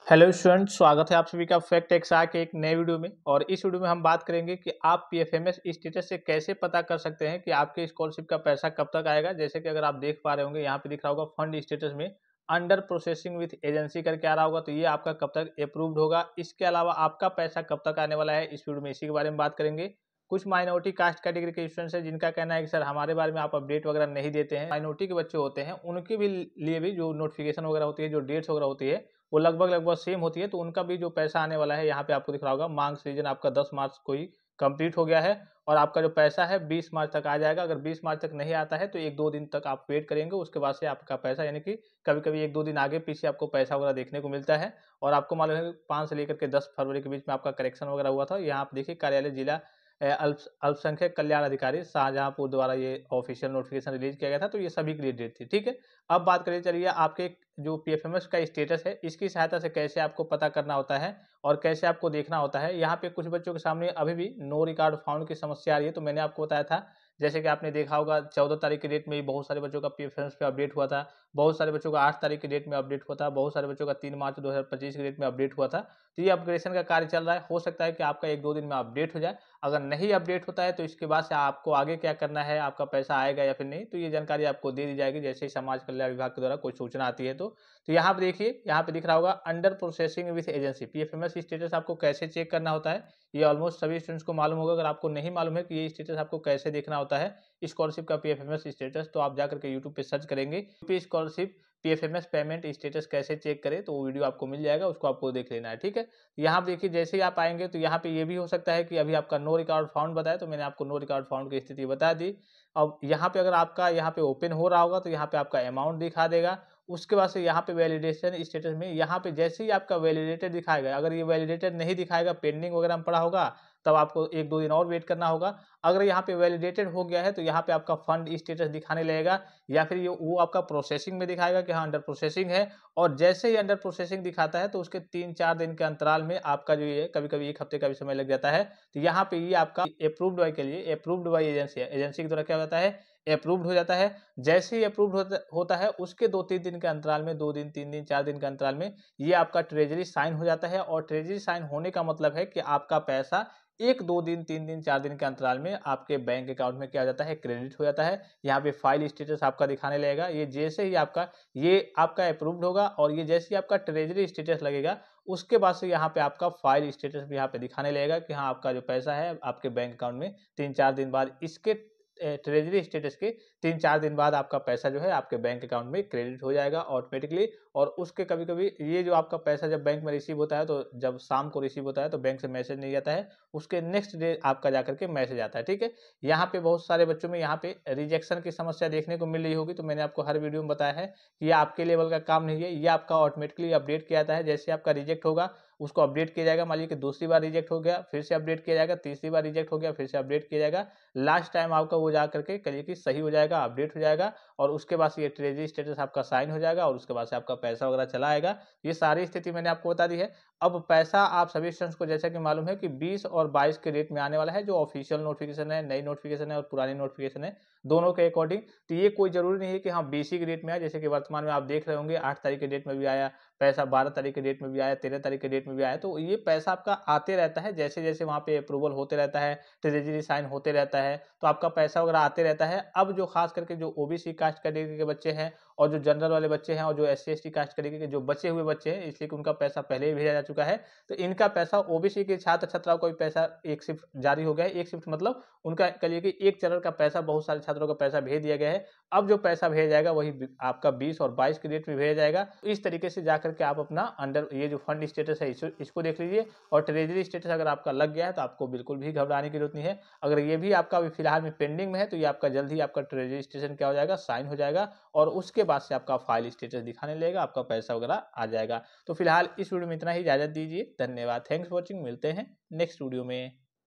Hello student, स्वागत है आप सभी का फैक्ट एक्सा के एक नए वीडियो में। और इस वीडियो में हम बात करेंगे कि आप पीएफएमएस स्टेटस से कैसे पता कर सकते हैं कि आपके स्कॉलरशिप का पैसा कब तक आएगा। जैसे कि अगर आप देख पा रहे होंगे, यहाँ पे दिख रहा होगा फंड स्टेटस में अंडर प्रोसेसिंग विथ एजेंसी करके आ रहा होगा, तो ये आपका कब तक अप्रूव्ड होगा। इसके अलावा आपका पैसा कब तक आने वाला है, इस वीडियो में इसी के बारे में बात करेंगे। कुछ माइनॉरिटी कास्ट कैटेगरी के स्टूडेंट्स हैं जिनका कहना है कि सर हमारे बारे में आप अपडेट वगैरह नहीं देते हैं। माइनॉरिटी के बच्चे होते हैं, उनके भी लिए भी जो नोटिफिकेशन वगैरह होती है, जो डेट्स वगैरह होती है, वो लगभग लगभग सेम होती है। तो उनका भी जो पैसा आने वाला है, यहाँ पे आपको दिख रहा होगा मांग सीजन आपका 10 मार्च को ही कंप्लीट हो गया है और आपका जो पैसा है 20 मार्च तक आ जाएगा। अगर 20 मार्च तक नहीं आता है तो 1-2 दिन तक आप वेट करेंगे, उसके बाद से आपका पैसा, यानी कि कभी-कभी 1-2 दिन आगे पीछे आपको पैसा वगैरह देखने को मिलता है। और आपको मालूम है 5 से लेकर के 10 फरवरी के बीच में आपका करेक्शन वगैरह हुआ था। यहाँ आप देखिए कार्यालय जिला अल्पसंख्यक कल्याण अधिकारी शाहजहांपुर द्वारा ये ऑफिशियल नोटिफिकेशन रिलीज किया गया था, तो ये सभी के लिए डेट थी। ठीक है, अब बात करिए, चलिए आपके जो पीएफएमएस का स्टेटस है, इसकी सहायता से कैसे आपको पता करना होता है और कैसे आपको देखना होता है। यहाँ पे कुछ बच्चों के सामने अभी भी नो रिकॉर्ड फाउंड की समस्या आ रही है। तो मैंने आपको बताया था, जैसे कि आपने देखा होगा 14 तारीख की डेट में ही बहुत सारे बच्चों का पीएफएमएस पे अपडेट हुआ था, बहुत सारे बच्चों का 8 तारीख की डेट में अपडेट हुआ था, बहुत सारे बच्चों का 3 मार्च 2025 की डेट में अपडेट हुआ था। तो ये अपग्रेडेशन का कार्य चल रहा है, हो सकता है कि आपका 1-2 दिन में अपडेट हो जाए। अगर नहीं अपडेट होता है तो इसके बाद से आपको आगे क्या करना है, आपका पैसा आएगा या फिर नहीं, तो ये जानकारी आपको दे दी जाएगी जैसे ही समाज कल्याण विभाग के द्वारा कोई सूचना आती है। तो यहाँ पे देखिए, यहाँ पे दिख रहा होगा under processing with agency. PFMS status आपको कैसे चेक करना होता है, ये ऑलमोस्ट सभी स्टूडेंट्स को मालूम होगा। अगर आपको नहीं मालूम है कि ये स्टेटस आपको कैसे देखना होता है स्कॉलरशिप का पीएफएमएस स्टेटस, तो आप जाकर के यूट्यूब पे सर्च करेंगे UP scholarship PFMS payment status कैसे चेक करें, तो वो वीडियो आपको मिल जाएगा, उसको आपको देख लेना है। ठीक है, यहाँ पे देखिए, जैसे ही आप आएंगे तो यहाँ पे ये भी हो सकता है कि अभी आपका नो रिकॉर्ड फाउंड बताया, तो मैंने आपको नो रिकॉर्ड फाउंड की स्थिति बता दी। अब यहाँ पे अगर आपका यहाँ पे ओपन हो रहा होगा तो यहाँ पे आपका अमाउंट दिखा देगा। उसके बाद से यहाँ पे वैलिडेशन स्टेटस में यहाँ पे जैसे ही आपका वैलिडेटेड दिखाएगा, अगर ये वैलिडेटेड नहीं दिखाएगा, पेंडिंग वगैरह में पड़ा होगा, तब आपको 1-2 दिन और वेट करना होगा। अगर यहाँ पे वैलिडेटेड हो गया है तो यहाँ पे आपका फंड स्टेटस दिखाने लगेगा, या फिर ये वो आपका प्रोसेसिंग में दिखाएगा कि हाँ अंडर प्रोसेसिंग है। और जैसे ही अंडर प्रोसेसिंग दिखाता है तो उसके 3-4 दिन के अंतराल में आपका जो ये कभी-कभी 1 हफ्ते का भी समय लग जाता है। तो यहाँ पे ये आपका अप्रूव्ड बाय के लिए अप्रूव्ड बाय एजेंसी है, एजेंसी के द्वारा क्या होता है, अप्रूव्ड हो जाता है। जैसे ही अप्रूव्ड होता है उसके 2-3 दिन के अंतराल में, 2 दिन, 3 दिन, 4 दिन के अंतराल में ये आपका ट्रेजरी साइन हो जाता है। और ट्रेजरी साइन होने का मतलब है कि आपका पैसा 1-2 दिन, 3 दिन, 4 दिन के अंतराल में आपके बैंक अकाउंट में क्या हो जाता है, क्रेडिट हो जाता है। यहाँ पे फाइल स्टेटस आपका दिखाने लगेगा। ये जैसे ही आपका अप्रूव्ड होगा और ये जैसे ही आपका ट्रेजरी स्टेटस लगेगा, उसके बाद से यहाँ पे आपका फाइल स्टेटस भी यहाँ पे दिखाने लगेगा कि हाँ आपका जो पैसा है आपके बैंक अकाउंट में 3-4 दिन बाद, इसके ट्रेजरी स्टेटस के 3-4 दिन बाद आपका पैसा जो है आपके बैंक अकाउंट में क्रेडिट हो जाएगा ऑटोमेटिकली। और उसके कभी-कभी ये जो आपका पैसा जब बैंक में रिसीव होता है, तो जब शाम को रिसीव होता है तो बैंक से मैसेज नहीं आता है, उसके नेक्स्ट डे आपका जाकर के मैसेज आता है। ठीक है, यहाँ पे बहुत सारे बच्चों में यहाँ पे रिजेक्शन की समस्या देखने को मिल रही होगी, तो मैंने आपको हर वीडियो में बताया है कि ये आपके लेवल का काम नहीं है, ये आपका ऑटोमेटिकली अपडेट किया जाता है। जैसे आपका रिजेक्ट होगा उसको अपडेट किया जाएगा। मान लीजिए कि दूसरी बार रिजेक्ट हो गया, फिर से अपडेट किया जाएगा, तीसरी बार रिजेक्ट हो गया, फिर से अपडेट किया जाएगा। लास्ट टाइम आपका वो जा करके कहिए कि सही हो जाएगा, अपडेट हो जाएगा, और उसके बाद से ये ट्रेजरी स्टेटस आपका साइन हो जाएगा और उसके बाद से आपका पैसा वगैरह चला आएगा। ये सारी स्थिति मैंने आपको बता दी है। अब पैसा आप सभी स्टूडेंट्स को जैसा कि मालूम है कि 20 और 22 के डेट में आने वाला है, जो ऑफिशियल नोटिफिकेशन है, नई नोटिफिकेशन है और पुरानी नोटिफिकेशन है, दोनों के अकॉर्डिंग। तो ये कोई जरूरी नहीं है कि हाँ 20 ही की डेट में आए, जैसे कि वर्तमान में आप देख रहे होंगे 8 तारीख के डेट में भी आया पैसा, 12 तारीख के डेट में भी आया, 13 तारीख के डेट में भी आया। तो ये पैसा आपका आते रहता है, जैसे जैसे वहाँ पे अप्रूवल होते रहता है, ट्रेजरी साइन होते रहता है, तो आपका पैसा वगैरह आते रहता है। अब जो खास करके जो ओबीसी कास्ट कैटेगरी के बच्चे हैं और जो जनरल वाले बच्चे हैं और जो एससी एसटी कास्ट कैटेगरी के जो बचे हुए बच्चे हैं, इसलिए कि उनका पैसा पहले ही भेजा जा चुका है, तो इनका पैसा ओबीसी के छात्र छात्राओं को भी पैसा एक शिफ्ट जारी हो गया है। एक शिफ्ट मतलब उनका कहिए कि एक चरण का पैसा बहुत सारे छात्रों का पैसा भेज दिया गया है। अब जो पैसा भेजा जाएगा वही आपका 20 और 22 की डेट में भेजा जाएगा। तो इस तरीके से जाकर के आप अपना अंडर ये जो फंड स्टेटस है इसको देख लीजिए। और ट्रेजरी स्टेटस अगर आपका लग गया है तो आपको बिल्कुल भी घबराने की जरूरत नहीं है। अगर ये भी आपका अभी फिलहाल में पेंडिंग में है तो ये आपका जल्द ही आपका ट्रेजरी स्टेटस क्या हो जाएगा, साइन हो जाएगा, और उसके बाद से आपका फाइल स्टेटस दिखाने लगेगा, आपका पैसा वगैरह आ जाएगा। तो फिलहाल इस वीडियो में इतना ही, इजाजत दीजिए, धन्यवाद, थैंक्स फॉर वॉचिंग, मिलते हैं नेक्स्ट वीडियो में।